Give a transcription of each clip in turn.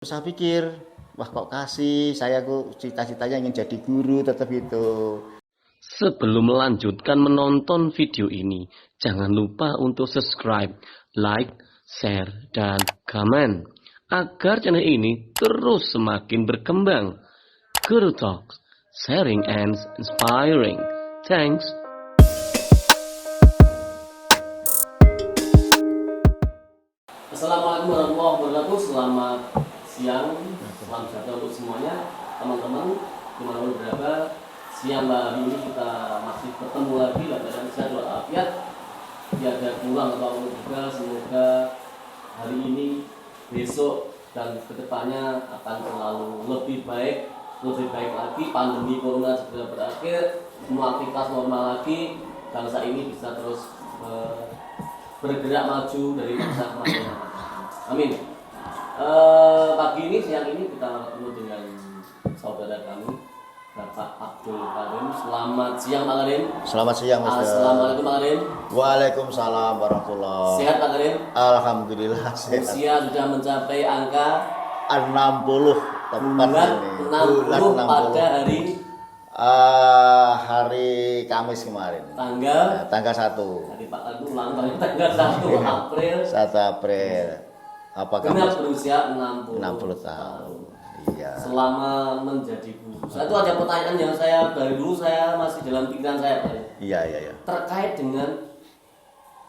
Saya pikir, wah kok kasih, saya kok cita-citanya ingin jadi guru, tetap itu. Sebelum melanjutkan menonton video ini, jangan lupa untuk subscribe, like, share, dan komen agar channel ini terus semakin berkembang. Guru Talks, sharing and inspiring. Thanks. Assalamualaikum warahmatullahi wabarakatuh. Selamat siang, selamat sejahtera untuk semuanya, teman-teman dimanapun berada. Siang hari ini kita masih bertemu lagi dalam sehat walafiat. Tiada kurang atau juga, semoga hari ini, besok dan kedepannya akan selalu lebih baik lagi. Pandemi corona segera berakhir, semua aktivitas normal lagi, bangsa ini bisa terus bergerak maju dari masa ke masa. Amin. Pagi ini, siang ini kita bertemu dengan saudara kami, Bapak Abdul Karim. Selamat siang Pak Karim. Selamat siang Mas. Assalamualaikum Pak Karim. Waalaikumsalam warahmatullahi. Sehat Pak Karim? Alhamdulillah sehat. Usia sudah mencapai angka 60 tepat ini. Bulan 60 pada hari Kamis kemarin. tanggal 1. Tadi Pak Karim ulang tahun tanggal 1 April. 1 April. Apakah Benar berusia 60 tahun. Iya. Selama menjadi guru, itu ada pertanyaan yang dari dulu saya masih dalam pikiran saya Pak. Iya. Terkait dengan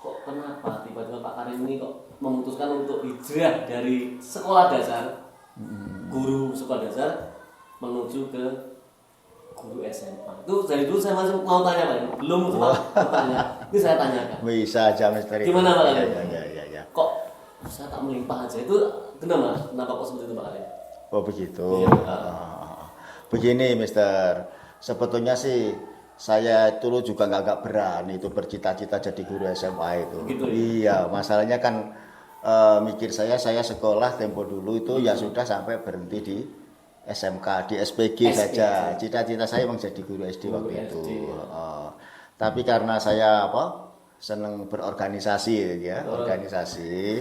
kok kenapa tiba-tiba Pak Karim ini kok memutuskan untuk hijrah dari sekolah dasar, guru sekolah dasar menuju ke guru SMA. Itu dari dulu saya masih mau tanya Pak, belum sempat bertanya. Ini saya tanyakan. Bisa aja misteri. Gimana Pak Karim? Iya. Kok saya tak melimpah aja, itu kenapa kok seperti itu Pak Karim? Oh begitu. Iya. Begini Mister, sebetulnya sih saya dulu juga nggak berani itu bercita-cita jadi guru SMA itu. Gitu, ya? Iya, masalahnya kan mikir saya sekolah tempo dulu itu ya sudah sampai berhenti di SMK, di SPG saja. Cita-cita saya memang jadi guru SD waktu itu. Tapi karena saya senang berorganisasi ya, organisasi,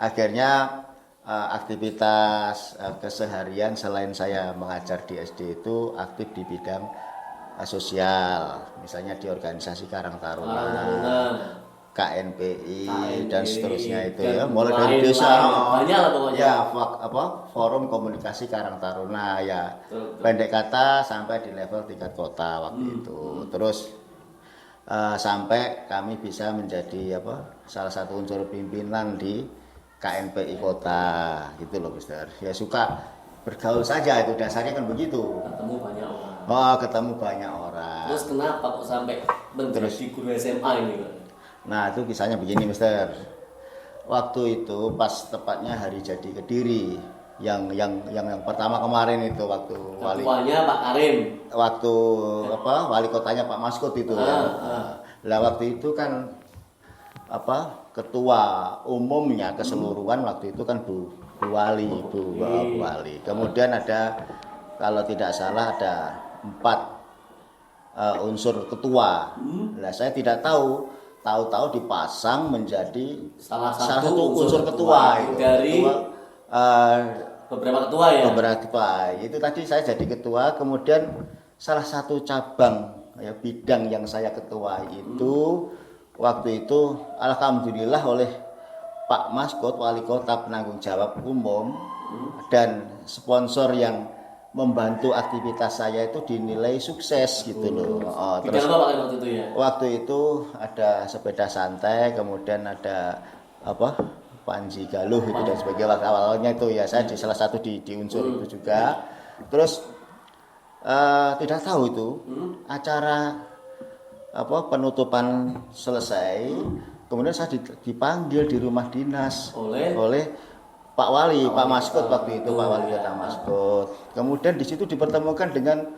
akhirnya aktivitas keseharian selain saya mengajar di SD itu aktif di bidang sosial, misalnya di organisasi Karang Taruna, KNPI dan seterusnya itu ya, mulai dari desa banyak lah pokoknya. Ya, forum komunikasi Karang Taruna ya, pendek kata sampai di level tingkat kota waktu itu. Terus sampai kami bisa menjadi salah satu unsur pimpinan di KNPI kota gitu loh Mister. Ya suka bergaul saja, itu dasarnya kan begitu. Ketemu banyak orang. Ketemu banyak orang. Terus kenapa kok sampai menjadi guru SMA ini Pak? Nah itu kisahnya begini Mister. Waktu itu pas tepatnya hari jadi Kediri yang pertama kemarin itu waktu ketuanya Pak Karim. Waktu wali kotanya Pak Maskot itu. Lah waktu itu kan ketua umumnya keseluruhan waktu itu kan Bu Wali. Kemudian ada, kalau tidak salah ada 4 unsur ketua. Nah saya tidak tahu dipasang menjadi salah satu unsur ketua itu. Dari beberapa ketua ya. Beberapa ketua. Itu tadi saya jadi ketua, kemudian salah satu cabang bidang yang saya ketua itu waktu itu alhamdulillah oleh Pak Maskot wali kota penanggung jawab umum dan sponsor yang membantu aktivitas saya itu dinilai sukses gitu loh. Terus apa waktu itu ya? Waktu itu ada sepeda santai, kemudian ada Panji Galuh itu dan sebagainya. Awalnya itu ya saya di salah satu di unsur itu juga. Terus tidak tahu itu acara penutupan selesai, kemudian saya dipanggil di rumah dinas oleh Pak Wali, Pak Maskot waktu itu, Pak Wali Kota Maskot. Kemudian di situ dipertemukan dengan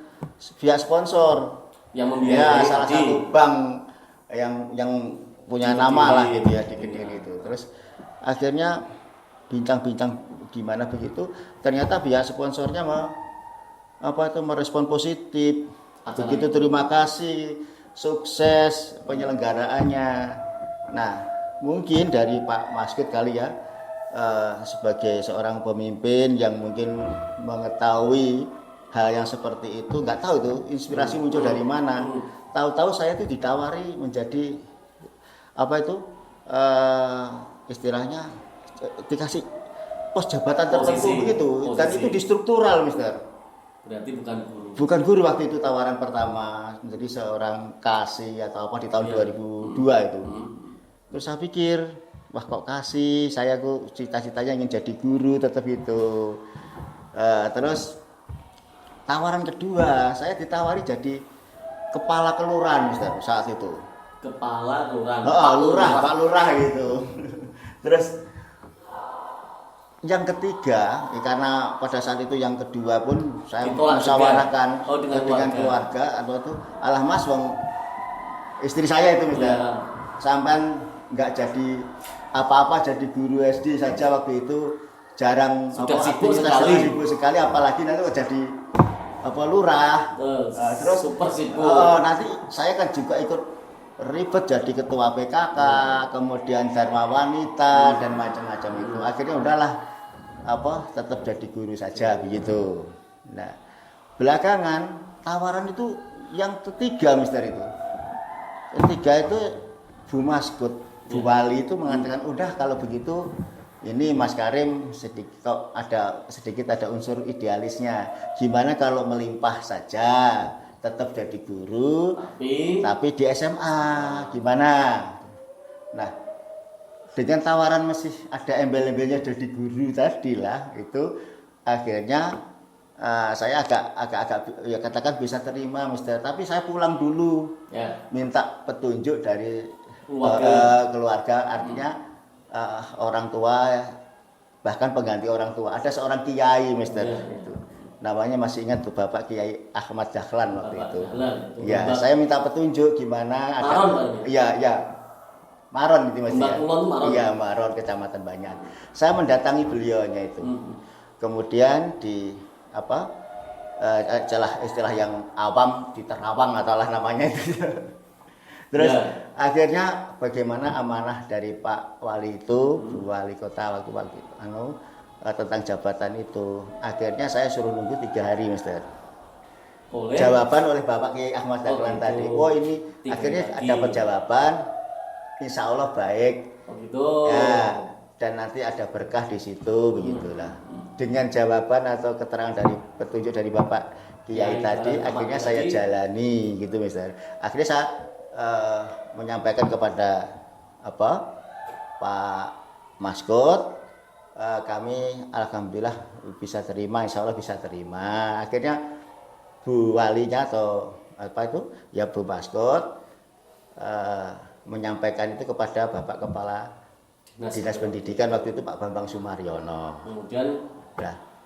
pihak sponsor yang membiayai salah satu bank yang punya nama lah gitu ya di Kediri itu. Terus akhirnya bincang-bincang gimana begitu, ternyata pihak sponsornya merespon positif. Begitu terima kasih, sukses penyelenggaraannya. Nah, mungkin dari Pak Maskot kali ya, sebagai seorang pemimpin yang mungkin mengetahui hal yang seperti itu, nggak tahu itu inspirasi muncul dari mana. Tahu-tahu saya itu ditawari menjadi apa itu istilahnya dikasih pos jabatan tertentu begitu, dan itu di struktural, Mister. Berarti bukan guru. Bukan guru waktu itu tawaran pertama menjadi seorang kasih atau apa di tahun 2002 itu. Terus saya pikir, wah kok kasih, saya kok cita-citanya ingin jadi guru tetap itu. Terus tawaran kedua, saya ditawari jadi kepala kelurahan, Mister, saat itu. Kepala kelurahan. Pak lurah gitu. Terus yang ketiga, karena pada saat itu yang kedua pun saya musyawarahkan dengan keluarga atau itu, alah Mas, wong istri saya itu, Mister, sampai nggak jadi apa-apa, jadi guru SD saja waktu itu, jarang sibuk sekali, apalagi nanti jadi apa lurah. Terus super sibuk. Nanti saya kan juga ikut ribet jadi ketua PKK, kemudian Dharma Wanita dan macam-macam itu. Akhirnya udahlah, tetap jadi guru saja begitu. Nah, belakangan tawaran itu yang ketiga, Mister, itu. Ketiga itu Bu Maskut, Bu Wali itu mengatakan, udah kalau begitu ini Mas Karim sedikit ada unsur idealisnya. Gimana kalau melimpah saja, tetap jadi guru, tapi di SMA, gimana? Nah, dengan tawaran masih ada embel-embelnya jadi guru tadi lah, itu akhirnya saya agak ya katakan bisa terima, Mister. Tapi saya pulang dulu, minta petunjuk dari keluarga, artinya orang tua, bahkan pengganti orang tua. Ada seorang kiai, Mister, itu. Namanya masih ingat tuh, Bapak Kiai Ahmad Dahlan waktu itu. Ya, saya minta petunjuk gimana. Maron gitu, Mas. Iya, Maron, Kecamatan Banyan. Saya mendatangi beliaunya itu. Kemudian di istilah yang awam di Terawang atau lah namanya itu. Terus akhirnya bagaimana amanah dari Pak Wali itu, Bu Wali Kota waktu tentang jabatan itu. Akhirnya saya suruh nunggu 3 hari, Mister. Jawaban oleh Bapak Kiai Ahmad Dahlan tadi. Ini akhirnya dapat jawaban, insya Allah baik. Ya, dan nanti ada berkah di situ, begitulah. Dengan jawaban atau keterangan dari petunjuk dari Bapak Kiai tadi, akhirnya saya jalani, gitu, Mister. Akhirnya saya menyampaikan kepada Pak Maskut, kami alhamdulillah bisa terima, insya Allah bisa terima. Akhirnya Bu Walinya atau Bu Maskut menyampaikan itu kepada Bapak Kepala Dinas Pendidikan waktu itu, Pak Bambang Sumaryono. Kemudian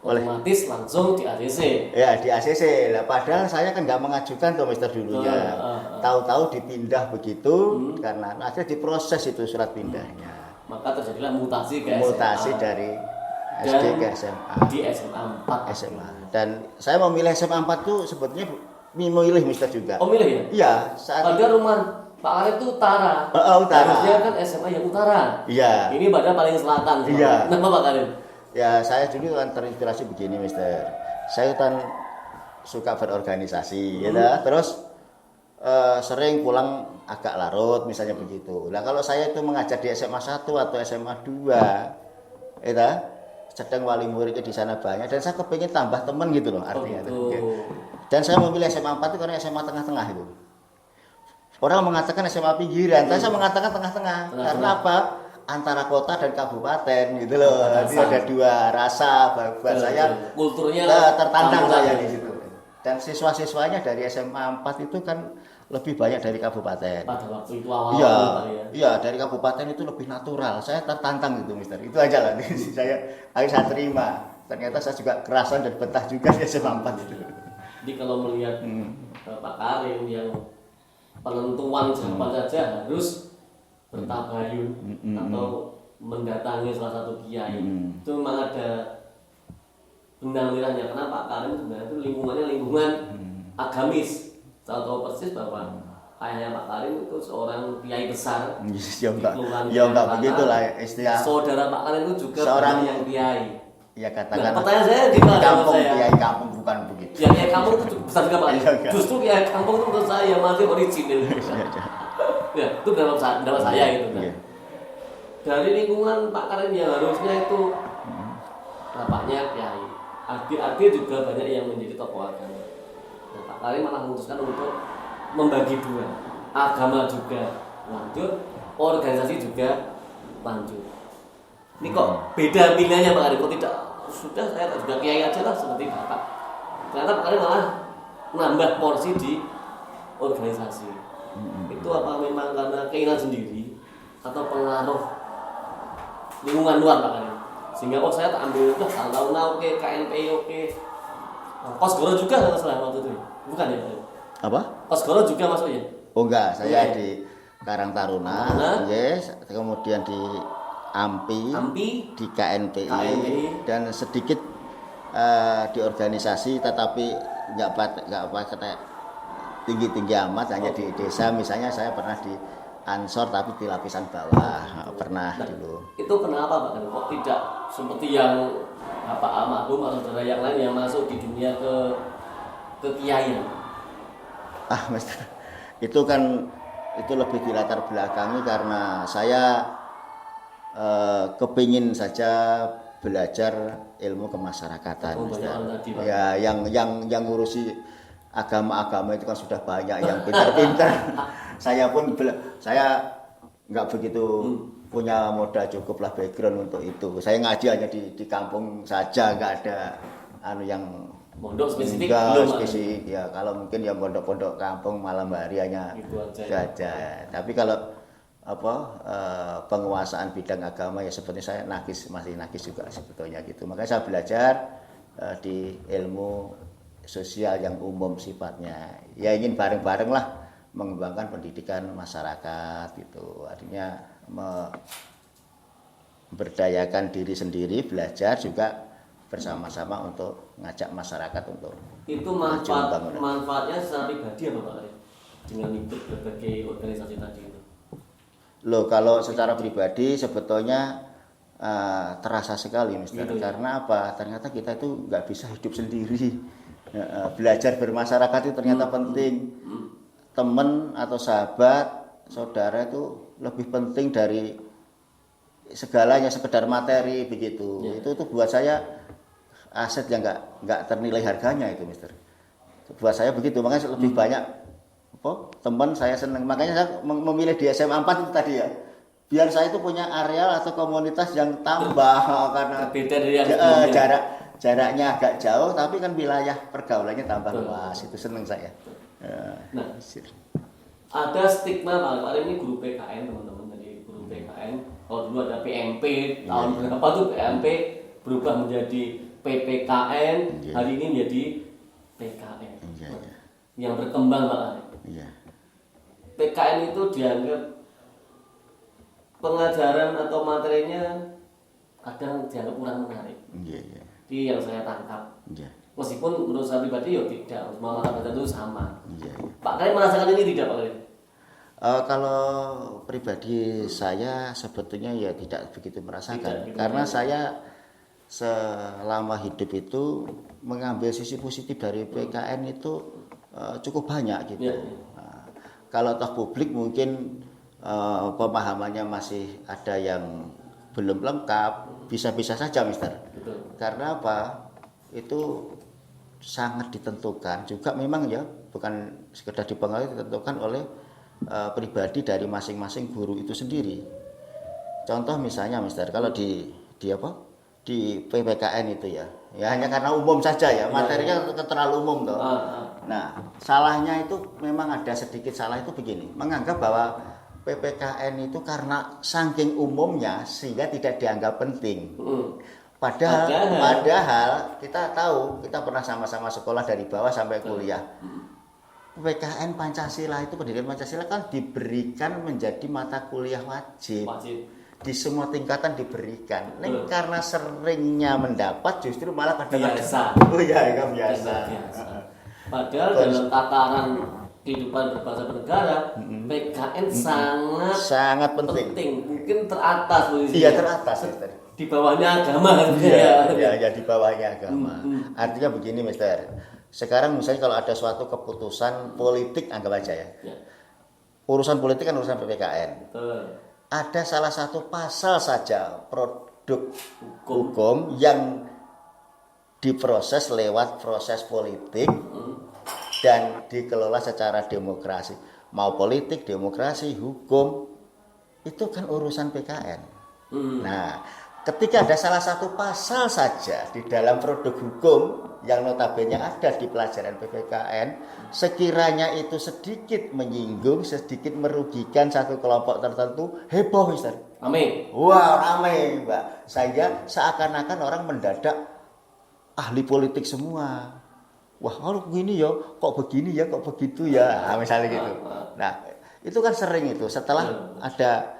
otomatis langsung di ACC. Ya, di ACC. Lah, padahal saya kan nggak mengajukan tuh, Mister, dulunya. Tahu-tahu dipindah begitu, karena akhirnya diproses itu surat pindahnya. Maka terjadilah mutasi ke mutasi SMA. Dari SD ke SMA. Di SMA 4. SMA. Dan saya memilih SMA 4 tuh sebetulnya memilih, Mister, juga. Oh, milih ya? Iya. Padahal rumah Pak Arif itu utara. Utara. Harusnya kan SMA yang utara. Iya. Ini badan paling selatan. Iya. Kenapa Pak Arif? Ya, saya dulu kan terinspirasi begini, Mister. Saya kan suka berorganisasi, terus sering pulang agak larut, misalnya begitu. Nah, kalau saya itu mengajar di SMA 1 atau SMA 2, sedang wali muridnya di sana banyak, dan saya kepingin tambah teman gitu loh, artinya. Dan saya memilih SMA 4 itu karena SMA tengah-tengah itu. Orang mengatakan SMA pinggiran, tapi saya mengatakan tengah-tengah. Karena apa? Antara kota dan kabupaten gitu loh. Jadi ada dua rasa buat saya. Kulturnya tertantang saya di situ. Dan siswa-siswanya dari SMA 4 itu kan lebih banyak dari kabupaten. Pada waktu itu awal ya. Iya, dari kabupaten itu lebih natural. Saya tertantang gitu, Mister. Itu aja lah. saya terima. Ternyata saya juga kerasan dan betah juga di SMA 4 itu. Jadi kalau melihat Pak Karim yang penentuan siapa saja harus bertabayun atau mendatangi salah satu kiai, itu memang ada benang merahnya. Karena Pak Karim sebenarnya itu lingkungannya lingkungan agamis. Saya tahu persis bahwa ayahnya Pak Karim itu seorang kiai besar. Ya enggak begitulah istilah. Saudara Pak Karim itu juga seorang yang kiai. Ya Nah, katakan pertanyaan saya gimana kampung, saya? kiai kampung bukan begitu. Ya kiai kampung itu besar juga Pak. Iya. Justru kiai kampung itu menurut saya masih original. Ya, itu dalam saya gitu kan. Iya. Dari lingkungan Pak Karim yang harusnya itu bapaknya kiai, adik-adik juga banyak yang menjadi tokoh agama. Nah, Pak Karim malah memutuskan untuk membagi dua, agama juga lanjut, organisasi juga lanjut. Ini kok beda pilihannya Pak Karim? Kok tidak sudah saya juga kiai aja lah seperti bapak. Ternyata Pak Karim malah nambah porsi di organisasi. Itu apa memang karena keinginan sendiri atau pengaruh lingkungan luar Pak Karim? Sehingga saya tak ambil Taruna oke, KNPI oke, Kosgoro juga nggak salah waktu itu, bukan ya Pak Karim? Apa? Kosgoro juga masuk ya? Oh enggak, saya Iya. di Karang Taruna, yes, kemudian di AMPI, di KNPI, dan sedikit di organisasi, tetapi nggak tinggi-tinggi amat, hanya di desa. Misalnya saya pernah di Ansor tapi di lapisan bawah, pernah dulu. Itu kenapa Pak Karim? Kok tidak seperti yang Bapak almarhum atau saudara yang lain yang masuk di dunia kekiaian? Mister, itu kan itu lebih dilatar belakangi karena saya kepingin saja belajar ilmu kemasyarakatan. Ya, yang ngurusi agama-agama itu kan sudah banyak yang pintar-pintar. Saya nggak begitu punya modal cukup lah background untuk itu. Saya ngaji hanya di kampung saja, nggak ada yang pondok spesifik spesifik ya. Kalau mungkin yang pondok-pondok kampung malam hari hanya gitu aja. Tapi kalau penguasaan bidang agama ya seperti saya masih nakis juga sebetulnya gitu. Makanya saya belajar di ilmu sosial yang umum sifatnya. Ya ingin bareng-bareng lah mengembangkan pendidikan masyarakat gitu. Artinya memberdayakan diri sendiri, belajar juga bersama-sama untuk ngajak masyarakat untuk itu manfaatnya secara pribadi apa Pak dengan ikut berbagai organisasi tadi itu? Loh, kalau secara pribadi sebetulnya terasa sekali Mister, gitu, karena apa? Ternyata kita itu nggak bisa hidup sendiri. Belajar bermasyarakat itu ternyata penting. Teman atau sahabat, saudara itu lebih penting dari segalanya, sekedar materi begitu. Ya. Itu buat saya aset yang nggak ternilai harganya itu Mister. Buat saya begitu, makanya lebih banyak teman saya senang. Makanya saya memilih di SMA 4 itu tadi ya. Biar saya itu punya areal atau komunitas yang tambah karena beda dari yang jaraknya agak jauh, tapi kan wilayah pergaulannya tambah luas. Itu senang saya. Nah, ada stigma Pak ini guru PKN teman-teman, dari guru PKN. Kalau dulu ada PMP, tahun berapa tuh PMP berubah menjadi PPKN, hari ini menjadi PKN. Yang berkembang Pak. PKN itu dianggap pengajaran atau materinya kadang dianggap kurang menarik. Di yang saya tangkap. Meskipun menurut saya pribadi ya tidak, semua mata pelajaran itu sama. Pak Karim merasakan ini tidak Pak Karim? Kalau pribadi saya sebetulnya ya tidak begitu merasakan, karena saya selama hidup itu mengambil sisi positif dari PKN itu cukup banyak gitu. Nah, kalau toh publik mungkin pemahamannya masih ada yang belum lengkap, bisa-bisa saja Mister. Karena apa? Itu sangat ditentukan juga memang ya, bukan sekedar dipengaruhi, ditentukan oleh pribadi dari masing-masing guru itu sendiri. Contoh misalnya Mister, kalau di PPKN itu ya hanya karena umum saja ya, materinya terlalu umum toh. Nah, salahnya itu memang ada sedikit salah itu begini, menganggap bahwa PPKN itu karena saking umumnya sehingga tidak dianggap penting. Padahal kita tahu, kita pernah sama-sama sekolah dari bawah sampai kuliah. PPKN Pancasila itu, pendidikan Pancasila kan diberikan menjadi mata kuliah wajib. Di semua tingkatan diberikan. Karena seringnya mendapat justru malah kadang-kadang biasa. Oh ya, biasa. Padahal dalam tataran kehidupan berbangsa bernegara, PKN sangat penting. Mungkin teratas posisinya. Iya, teratas, Mister. Di bawahnya agama kan Ya, di bawahnya agama. Artinya begini, Mister. Sekarang misalnya kalau ada suatu keputusan politik, anggap aja ya. Urusan politik kan urusan PPKN. Betul. Ada salah satu pasal saja produk hukum yang diproses lewat proses politik dan dikelola secara demokrasi. Mau politik, demokrasi, hukum, itu kan urusan PKN. Nah, ketika ada salah satu pasal saja di dalam produk hukum yang notabene ada di pelajaran PPKN, sekiranya itu sedikit menyinggung, sedikit merugikan satu kelompok tertentu, heboh, Mister. Rame. Wah, rame, Mbak. Sehingga seakan-akan orang mendadak ahli politik semua. Wah, kalau begini ya, kok begini ya, kok begitu ya, misalnya gitu. Nah, itu kan sering itu. Setelah ada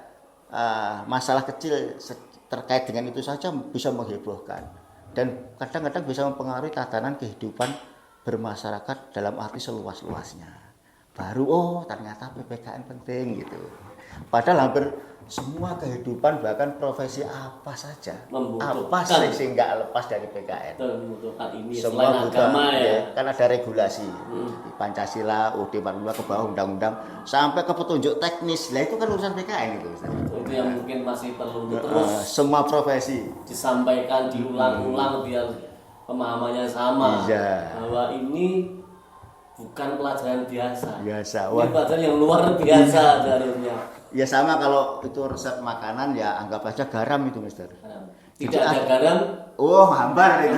masalah kecil terkait dengan itu saja bisa menghebohkan. Dan kadang-kadang bisa mempengaruhi tatanan kehidupan bermasyarakat dalam arti seluas-luasnya. Baru, ternyata PPKN penting gitu. Padahal hampir semua kehidupan, bahkan profesi apa saja, apa sih nggak lepas dari PKN. Membutuhkan ini. Semua selain agama ya. Kan ada regulasi. Pancasila, UUD 45 ke bawah undang-undang sampai ke petunjuk teknis. Lah itu kan urusan PKN itu. Itu yang mungkin masih perlu terus semua profesi disampaikan, diulang-ulang biar pemahamannya sama. Iya. Bahwa ini bukan pelajaran biasa. Wah. Ini pelajaran yang luar biasa harusnya. Ya sama kalau itu resep makanan ya anggap aja garam itu, Mister. Tidak ada garam. Hambar itu.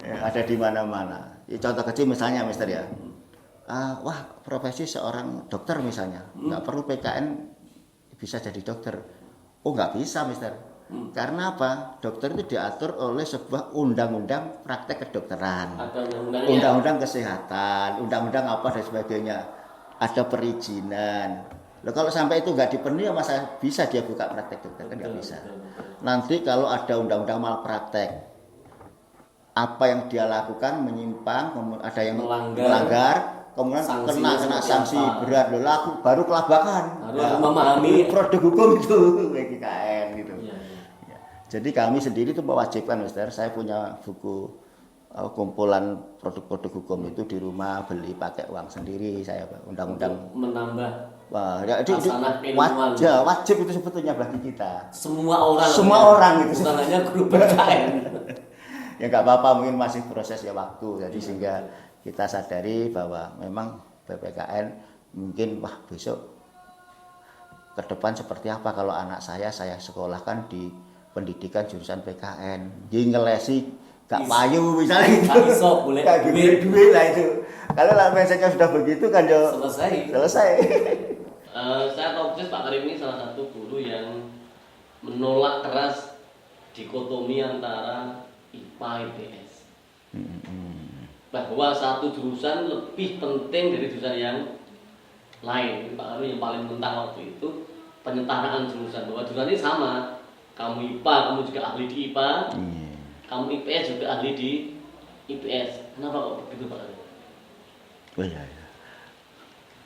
Ya, ada di mana-mana. Ya, contoh kecil misalnya, Mister ya. Wah, profesi seorang dokter misalnya, nggak perlu PKN bisa jadi dokter. Oh, nggak bisa, Mister. Karena apa? Dokter itu diatur oleh sebuah undang-undang praktek kedokteran. Undang-undang kesehatan, undang-undang apa dan sebagainya. Ada perizinan. Loh, kalau sampai itu nggak dipenuhi, masa bisa dia buka praktek dokter? Kan nggak bisa. Nanti kalau ada undang-undang malpraktek, apa yang dia lakukan menyimpang, ada yang melanggar, kemudian kena sanksi berat, loh, baru kelabakan. Harus memahami produk hukum itu PKN gitu. Ya. Jadi kami sendiri itu mewajibkan, Mister. Saya punya buku kumpulan produk-produk hukum itu di rumah, beli pakai uang sendiri saya, undang-undang menambah. Wah, ya, wajib itu sebetulnya bagi kita. Semua orang itu. Bukan hanya guru PKN. Ya nggak apa-apa, mungkin masih proses ya waktu. Jadi sehingga kita sadari bahwa memang PPKN mungkin besok ke depan seperti apa kalau anak saya sekolahkan di pendidikan jurusan PKN. Jadi ngelesi gak payu misalnya gitu. Gak iso boleh duit lah itu. Kalau mindsetnya sudah begitu kan ya selesai. Saya tahu persis Pak Karim ini salah satu guru yang menolak keras dikotomi antara IPA IPS. Bahwa satu jurusan lebih penting dari jurusan yang lain. Pak Karim yang paling mentah waktu itu penyetaraan jurusan, bahwa jurusan ini sama. Kamu IPA, kamu juga ahli di IPA. Kamu IPS juga ahli di IPS. Kenapa kok begitu Pak Karim? Oh iya.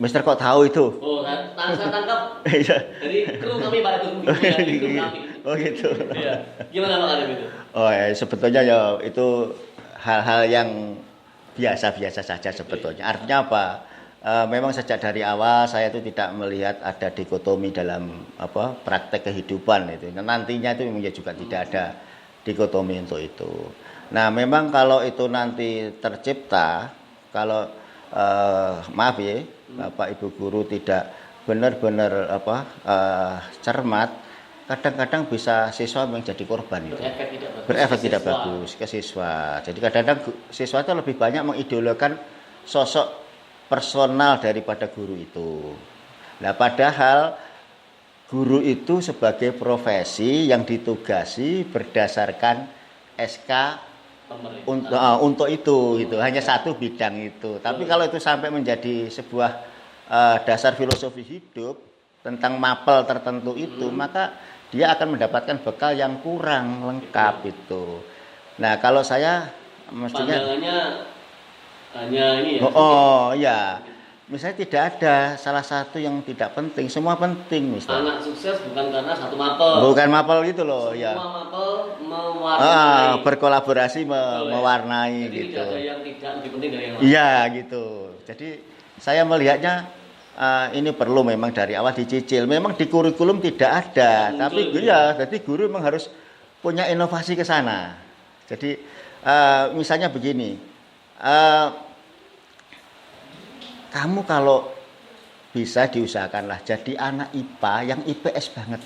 Mister kok tahu itu? Oh, saya tangkap dari kru kami Pak, itu kru kami. Oh gitu. Iya. Gimana Pak Karim itu? Oh ya, sebetulnya ya itu hal-hal yang biasa-biasa saja sebetulnya. Artinya apa? Memang sejak dari awal saya itu tidak melihat ada dikotomi dalam praktek kehidupan itu. Nantinya itu memang juga tidak ada dikotomi untuk itu. Nah, memang kalau itu nanti tercipta, kalau maaf ya, Bapak Ibu guru tidak benar-benar cermat, kadang-kadang bisa siswa menjadi korban itu. Berefek tidak bagus ke siswa. Jadi kadang-kadang siswa itu lebih banyak mengideolokan sosok personal daripada guru itu. Nah, padahal guru itu sebagai profesi yang ditugasi berdasarkan SK untuk itu gitu, hanya satu bidang itu. Tapi kalau itu sampai menjadi sebuah dasar filosofi hidup tentang mapel tertentu itu, maka dia akan mendapatkan bekal yang kurang lengkap itu. Nah, kalau saya mestinya pandangannya hanya ini ya. Ya. Misalnya tidak ada salah satu yang tidak penting, semua penting misalnya. Anak sukses bukan karena satu mapel. Bukan mapel gitu loh, semua ya. mapel mewarnai. Berkolaborasi Betul, mewarnai jadi gitu. tidak ada yang tidak lebih penting dari yang lain. Iya gitu. Jadi saya melihatnya ini perlu memang dari awal dicicil. Memang di kurikulum tidak ada, tapi ya, jadi guru memang harus punya inovasi ke sana. Jadi misalnya begini, kamu kalau bisa diusahakanlah jadi anak IPA yang IPS banget.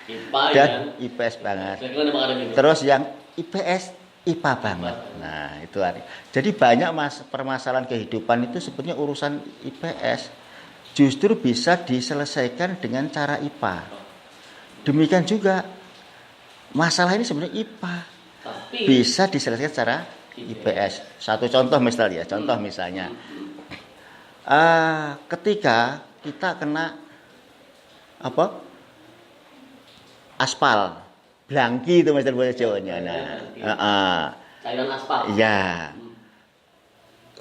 IPA Dan ya. IPS banget. Saya kira memang ada gitu. Terus yang IPS IPA banget. Nah, itu arti. Jadi banyak permasalahan kehidupan itu sebetulnya urusan IPS justru bisa diselesaikan dengan cara IPA. Demikian juga masalah ini sebenarnya IPA Tapi bisa diselesaikan secara IPS. Satu contoh misalnya, misalnya ketika kita kena aspal, blangki itu Mister bahasa Jawanya. cairan aspal. Ya.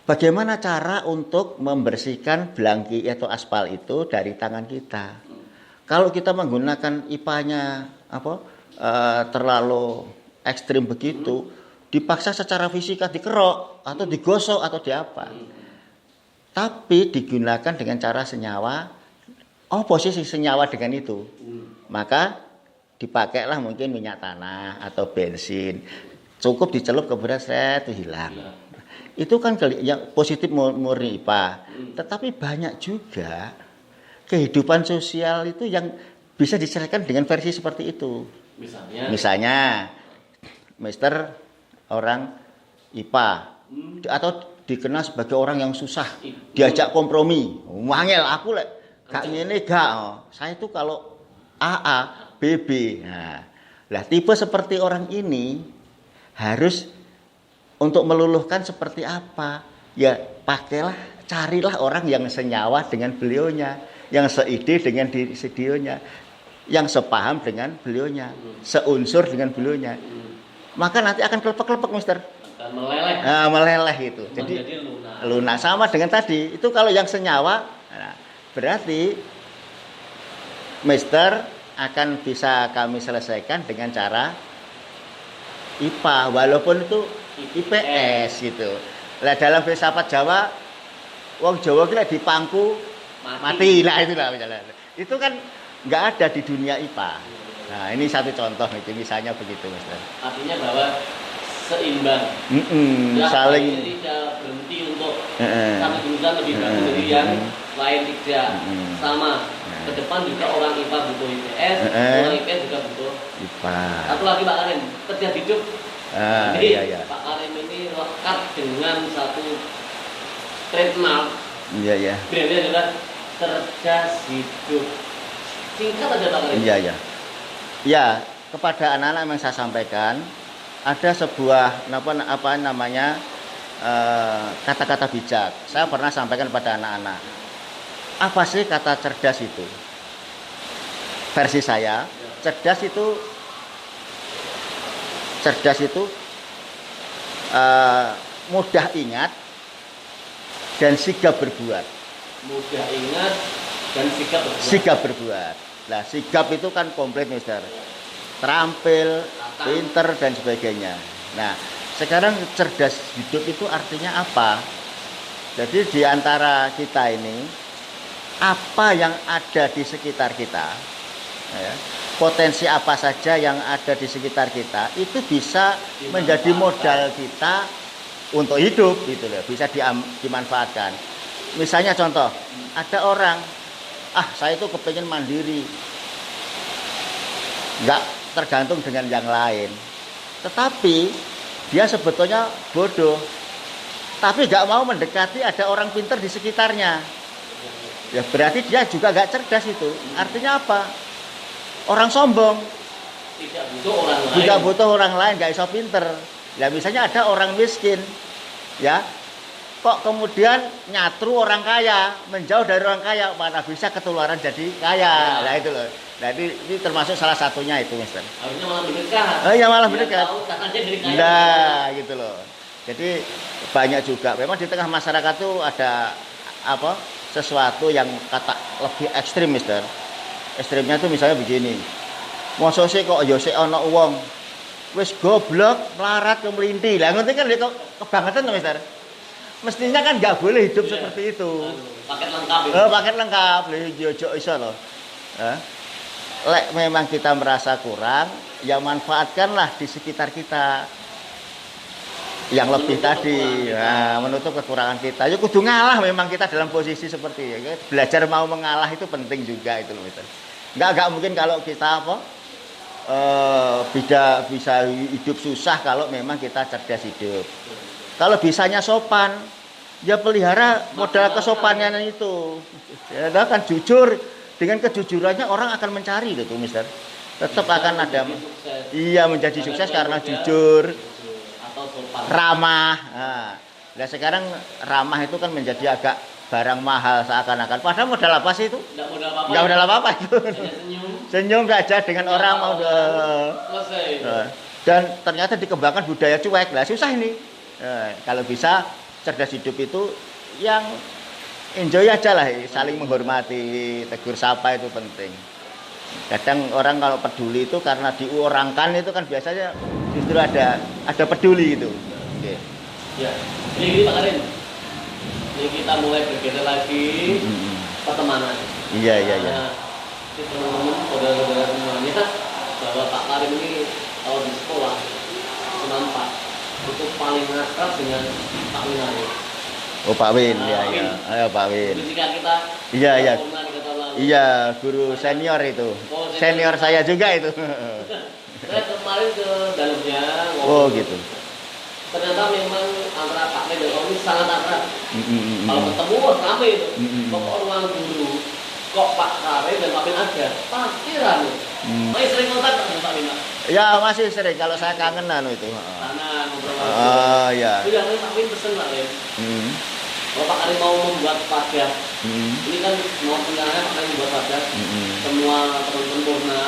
Bagaimana cara untuk membersihkan blangki atau aspal itu dari tangan kita? Kalau kita menggunakan IPA-nya terlalu ekstrim begitu, dipaksa secara fisika dikerok atau digosok atau diapa. Tapi digunakan dengan cara senyawa, posisi senyawa dengan itu. Maka dipakailah mungkin minyak tanah atau bensin. Cukup dicelup kemudian itu hilang. Itu kan yang positif murni IPA. Tetapi banyak juga kehidupan sosial itu yang bisa diselesaikan dengan versi seperti itu. Misalnya Mister orang IPA atau dikenal sebagai orang yang susah, diajak kompromi. Wangel aku lek gak ngene gak. Saya itu kalau AA, BB. Nah, tipe seperti orang ini harus untuk meluluhkan seperti apa? Ya, carilah orang yang senyawa dengan beliaunya, yang seide dengan beliaunya, yang sepaham dengan beliaunya, seunsur dengan beliaunya. Maka nanti akan kelepek-kelepek, Mister. Meleleh. Meleleh itu. Jadi lunak sama dengan tadi. Itu kalau yang senyawa, berarti Mister akan bisa kami selesaikan dengan cara IPA, walaupun itu IPS gitu. Lah dalam filsafat Jawa, wong Jawa kira dipangku mati. Nah itulah misalnya. Itu kan nggak ada di dunia IPA. Nah ini satu contoh itu misalnya begitu, Mister. Artinya bahwa seimbang. Saling tidak berhenti untuk satu jurusan lebih bagus dari yang lain tidak sama. Ke depan juga orang IPA butuh IPS, orang IPS juga butuh IPA. Satu lagi Pak Karim, kerja hidup. Jadi Iya. Pak Karim ini lekat dengan satu trademark. Iya. Brandnya adalah cerdas hidup. Singkat aja Pak Karim. Iya. Ya, kepada anak-anak yang saya sampaikan ada sebuah kata-kata bijak. Saya pernah sampaikan kepada anak-anak. Apa sih kata cerdas itu? Versi saya, cerdas itu mudah ingat dan sigap berbuat. Mudah ingat dan sigap berbuat. Nah, sigap itu kan komplit, Mister. Terampil, pinter dan sebagainya. Nah, sekarang cerdas hidup itu artinya apa? Jadi di antara kita ini, apa yang ada di sekitar kita, ya, potensi apa saja yang ada di sekitar kita, itu bisa menjadi modal kita untuk hidup, gitu loh. Bisa dimanfaatkan. Misalnya contoh, ada orang, saya itu kepengen mandiri, nggak tergantung dengan yang lain. Tetapi dia sebetulnya bodoh, tapi nggak mau mendekati ada orang pintar di sekitarnya. Ya berarti dia juga nggak cerdas itu. Artinya apa? Orang sombong. Tidak butuh orang lain, nggak iso pinter. Ya misalnya ada orang miskin, ya, kok kemudian nyatru orang kaya, menjauh dari orang kaya, mana bisa ketularan jadi kaya. Nah itu loh. Nah ini termasuk salah satunya itu, Mister. Harusnya malah mendekat. Ya malah mendekat. Nah, gitu loh. Jadi banyak juga. Memang di tengah masyarakat tuh ada apa sesuatu yang kata lebih ekstrim, Mister. Ekstrimnya tuh misalnya begini. Mosok sih kok ya sik ana wong wis goblok, melarat, kemelinti. Lah ngerti kan kok kebangetan to, Mister. Mestinya kan nggak boleh hidup seperti itu. Paket lengkap itu. Paket lengkap, ojo iso loh. Lek memang kita merasa kurang, ya manfaatkanlah di sekitar kita yang lebih tadi, menutup kekurangan kita. Ya kudu ngalah memang kita dalam posisi seperti ya. Belajar mau mengalah itu penting juga itu loh, Mister. Nggak mungkin kalau kita bisa hidup susah kalau memang kita cerdas hidup. Kalau bisanya sopan, ya pelihara modal kesopanannya itu. Ya kan jujur, dengan kejujurannya orang akan mencari gitu, Mister. Tetap akan ada. Iya, menjadi sukses karena jujur, ramah. Nah sekarang ramah itu kan menjadi agak barang mahal seakan-akan. Padahal modal apa sih itu? Nggak modal apa-apa itu. Senyum saja dengan orang mau. Dan ternyata dikembangkan budaya cuek. Lah susah ini. Kalau bisa cerdas hidup itu yang enjoy aja lah, saling menghormati, tegur sapa itu penting. Kadang orang kalau peduli itu karena diorangkan itu kan biasanya justru ada peduli gitu. Oke. Ya, ini Pak Karim. Ini kita mulai bergeser lagi pertemanan. Iya. Teman-teman, saudara-saudara semuanya, bahwa Pak Karim ini kalau di sekolah semampak itu paling akrab dengan Pak Winari. Oh Pak Win, iya. Ayo Pak Win. Ketika kita Iya. Iya, guru senior itu. Senior saya juga itu. Saya kemarin ke dalamnya ngomong. Oh gitu. Ternyata memang antara Pak Win dan Om ini sangat akrab. Kalau ketemu rame itu. Pokok ruang guru. Kok Pak Karim dan Pak Win ada? Pasti rame. Masih sering kontak dengan Pak Win? Ya masih sering, kalau saya kangenan itu. Sana ngobrol. Iya. Itu yang Pak Win pesen Pak Win. Kalau Pak Karim mau membuat wadah, ini kan mau penilaiannya Pak Karim membuat wadah. Semua teman-teman Purna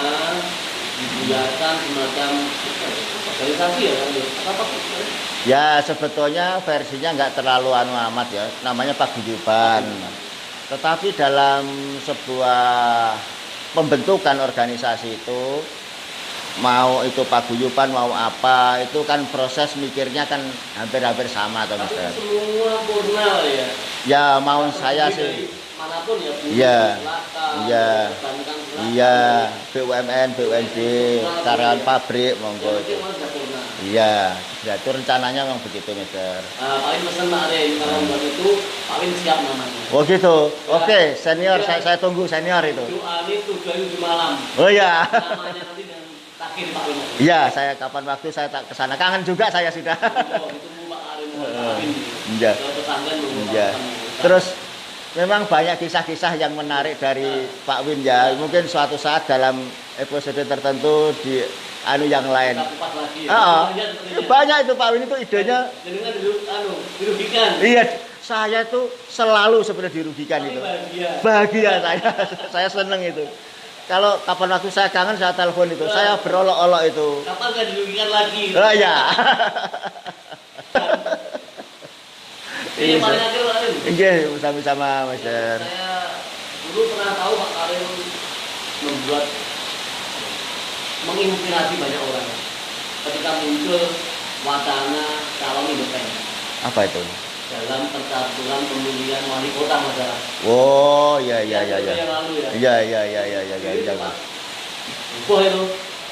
dibuatkan semacam organisasi ya kan? Apa? Ya sebetulnya versinya nggak terlalu amat ya, namanya paguyuban. Tetapi dalam sebuah pembentukan organisasi itu, mau itu paguyuban mau apa, itu kan proses mikirnya kan hampir sama atau Mister. Semua Purna ya. Ya mau saya sih. Manapun ya. Iya. BUMN, BUMD, karyawan pabrik monggo. Iya, ya itu rencananya memang begitu, Mister. Pak Win pesen Pak Karim kalau buat itu Pak Win siap namanya. Oh gitu. Oke, senior saya tunggu senior itu. Doa ini 7 malam. Oh iya. Namanya nanti dan takdir Pak Win. Iya, saya kapan waktu saya tak ke sana. Kangen juga saya sudah. Itu Pak Karim Pak Win. Iya. Ke pesantren Iya. Terus memang banyak kisah-kisah yang menarik dari Pak Win ya. Mungkin suatu saat dalam episode tertentu di yang lain. Banyak itu Pak Win itu idenya. Jadi kan dirugikan. Iya, saya itu selalu sebenarnya dirugikan itu. Bahagia saya seneng itu. Kalau kapan waktu saya kangen saya telepon itu, saya berolok-olok itu. Kapan nggak dirugikan lagi? Oh iya. Ini paling akhir Pak Karim. Iya, sama-sama Master. Saya dulu pernah tahu Pak Karim membuat menginspirasi banyak orang ketika muncul wacana calon independen. Apa itu? Dalam percaturan pemilihan wali kota Majalah. Oh, iya. Yang lalu ya. Iya. Wah itu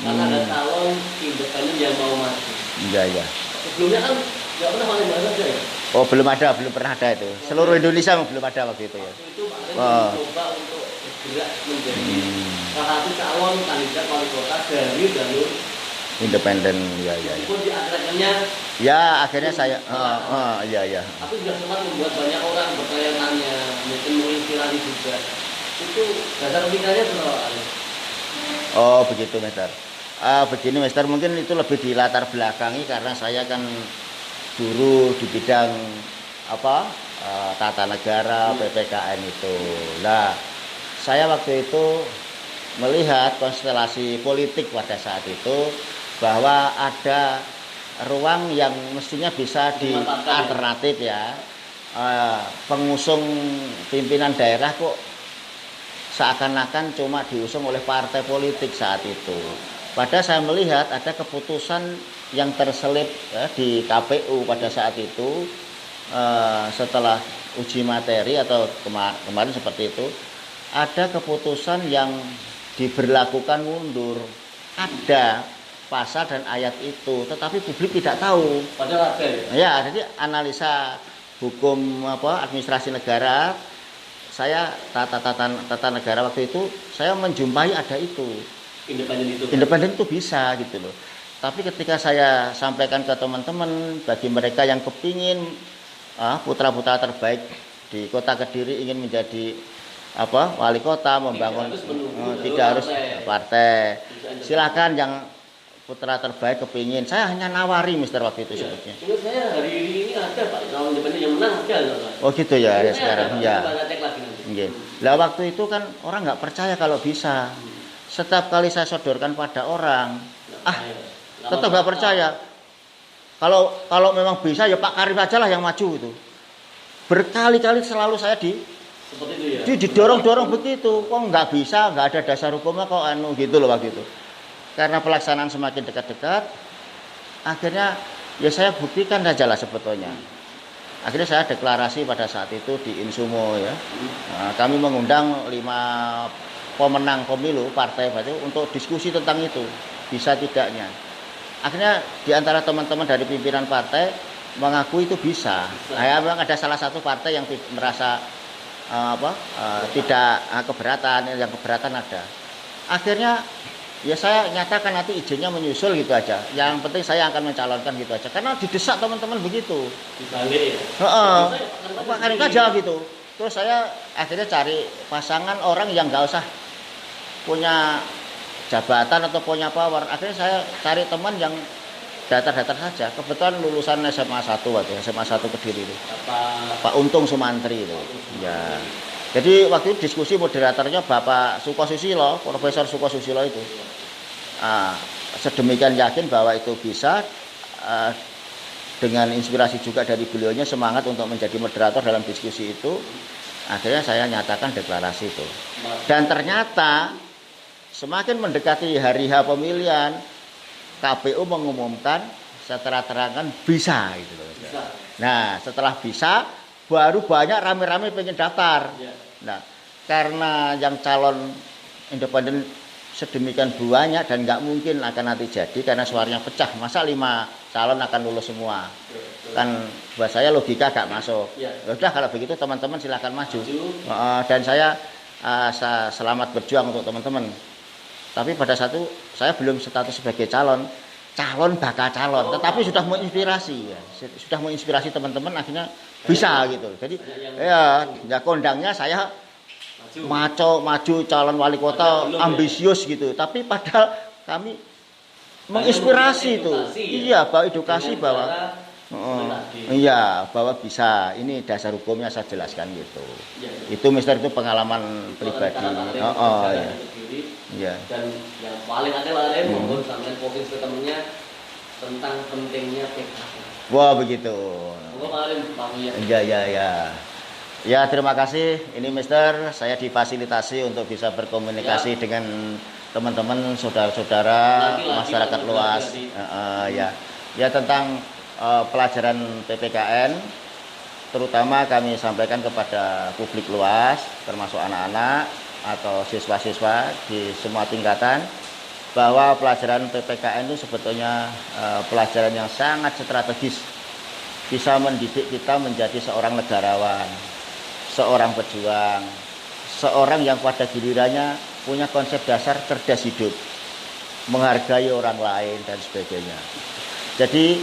karena ada calon independen yang mau maju. Iya. Sebelumnya kan nggak pernah paling bahas aja ya. Oh, belum pernah ada itu. Seluruh Indonesia belum ada waktu itu ya. Waktu itu Pak Karim mencoba untuk bergerak menjadi salah satu calon kandidat wali kota dari jalur independen, ya. Meskipun di akhirnya Ya, akhirnya saya iya. Tapi juga sempat membuat banyak orang bertanya-tanya, mungkin menginspirasi juga. Itu dasar pikirannya berapa? Oh, begitu, Mister. Begini, Mister, mungkin itu lebih di latar belakangi karena saya kan guru di bidang tata negara, PPKN itu. Nah, saya waktu itu melihat konstelasi politik pada saat itu bahwa ada ruang yang mestinya bisa di alternatif ya. Pengusung pimpinan daerah kok seakan-akan cuma diusung oleh partai politik saat itu. Padahal saya melihat ada keputusan yang terselip ya, di KPU pada saat itu setelah uji materi atau kemarin seperti itu, ada keputusan yang diberlakukan mundur. Ada pasal dan ayat itu, tetapi publik tidak tahu. Padahal ada ya. Jadi analisa hukum administrasi negara, saya tata negara waktu itu saya menjumpai ada itu. Independen itu bisa gitu loh. Tapi ketika saya sampaikan ke teman-teman, bagi mereka yang kepingin putra-putra terbaik di Kota Kediri ingin menjadi wali kota, membangun tidak harus partai. Silakan yang putra terbaik kepingin. Saya hanya nawari Mister waktu itu sebetulnya. Saya hari ini ada Pak calon independen yang menang ada. Oh gitu ya, ya sekarang ya. Iya. Lah waktu itu kan orang nggak percaya kalau bisa. Setiap kali saya sodorkan pada orang, tetap nggak percaya. Kalau memang bisa ya Pak Karim aja lah yang maju itu. Berkali-kali selalu saya seperti itu ya. Didorong-dorong begitu. Kok nggak bisa, nggak ada dasar hukumnya kok gitu loh waktu itu. Karena pelaksanaan semakin dekat-dekat, akhirnya ya saya buktikan saja lah sebetulnya. Akhirnya saya deklarasi pada saat itu di Insumo ya. Kami mengundang 5 pemenang pemilu partai itu untuk diskusi tentang itu, bisa tidaknya. Akhirnya di antara teman-teman dari pimpinan partai mengaku itu bisa. Memang ada salah satu partai yang merasa tidak keberatan, yang keberatan ada. Akhirnya ya saya nyatakan nanti izinnya menyusul gitu aja. Yang penting saya akan mencalonkan gitu aja. Karena didesak teman-teman begitu. Dibalik. Pak Karim aja gitu. Terus saya akhirnya cari pasangan orang yang nggak usah punya jabatan atau punya power. Akhirnya saya cari teman yang datar-datar saja. Kebetulan lulusan SMA 1 waktu SMA 1 Kediri itu. Pak Untung Sumantri itu. Ya. Jadi waktu itu diskusi moderatornya Bapak Sukosusilo, Profesor Sukosusilo itu. Sedemikian yakin bahwa itu bisa, dengan inspirasi juga dari beliaunya semangat untuk menjadi moderator dalam diskusi itu. Akhirnya saya nyatakan deklarasi itu. Dan ternyata semakin mendekati hari H pemilihan, KPU mengumumkan setelah terangan bisa gitu loh. Nah, setelah bisa baru banyak rame-rame pengen daftar. Nah, karena yang calon independen sedemikian banyak dan nggak mungkin akan nanti jadi karena suaranya pecah. Masa 5 calon akan lulus semua? Kan buat saya logika gak masuk. Ya udah kalau begitu teman-teman silakan maju. Dan saya selamat berjuang untuk teman-teman. Tapi pada satu saya belum status sebagai calon bakal calon, tetapi sudah menginspirasi ya. Sudah menginspirasi teman-teman akhirnya bisa gitu. Jadi ya kondangnya saya maju calon wali kota ambisius gitu. Tapi padahal kami menginspirasi itu. Iya, bahwa edukasi bahwa bahwa bisa. Ini dasar hukumnya saya jelaskan gitu. Itu Mister itu pengalaman pribadi. Ya. Dan yang paling ada mohon sampai fokus ke temennya tentang pentingnya PKK. Wah begitu. Ya. Ya terima kasih. Ini Mister, saya difasilitasi untuk bisa berkomunikasi dengan teman-teman, saudara-saudara, masyarakat luas. Ya tentang pelajaran PPKN, terutama kami sampaikan kepada publik luas, termasuk anak-anak atau siswa-siswa di semua tingkatan, bahwa pelajaran PPKN itu sebetulnya pelajaran yang sangat strategis, bisa mendidik kita menjadi seorang negarawan, seorang pejuang, seorang yang pada gilirannya punya konsep dasar cerdas hidup, menghargai orang lain dan sebagainya. Jadi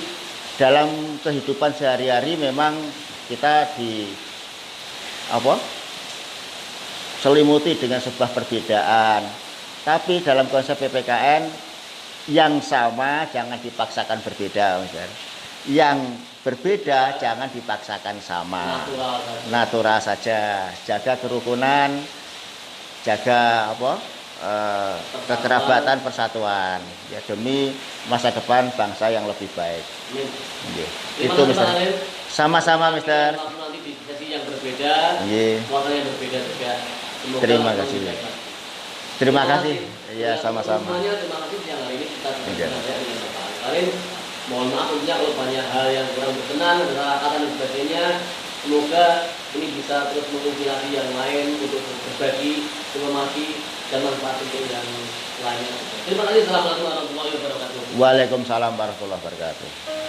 dalam kehidupan sehari-hari memang kita selimuti dengan sebuah perbedaan, tapi dalam konsep PPKN yang sama jangan dipaksakan berbeda, Mister. Yang berbeda jangan dipaksakan sama, natural saja. Jaga kerukunan, jaga kekerabatan, persatuan, ya demi masa depan bangsa yang lebih baik. Amin. Nggih. Terima Itu kasih, Mister. Pak Khalil. Sama-sama Mister. Nanti di sesi yang berbeda, Nggih. suasana yang berbeda juga. Semoga Terima kasih. lebih baik, Pak. Terima kasih. Iya, Ya, sama-sama. Semuanya terima kasih siang hari ini kita Iya. berbincang dengan Pak Khalil. Mohon maaf tentunya kalau banyak hal yang kurang berkenan, salah kata dan sebagainya. Semoga ini bisa terus menginspirasi yang lain untuk berbagi informasi dan manfaat untuk yang lainnya. Terima kasih. Assalamualaikum warahmatullahi wabarakatuh. Waalaikumsalam warahmatullahi wabarakatuh.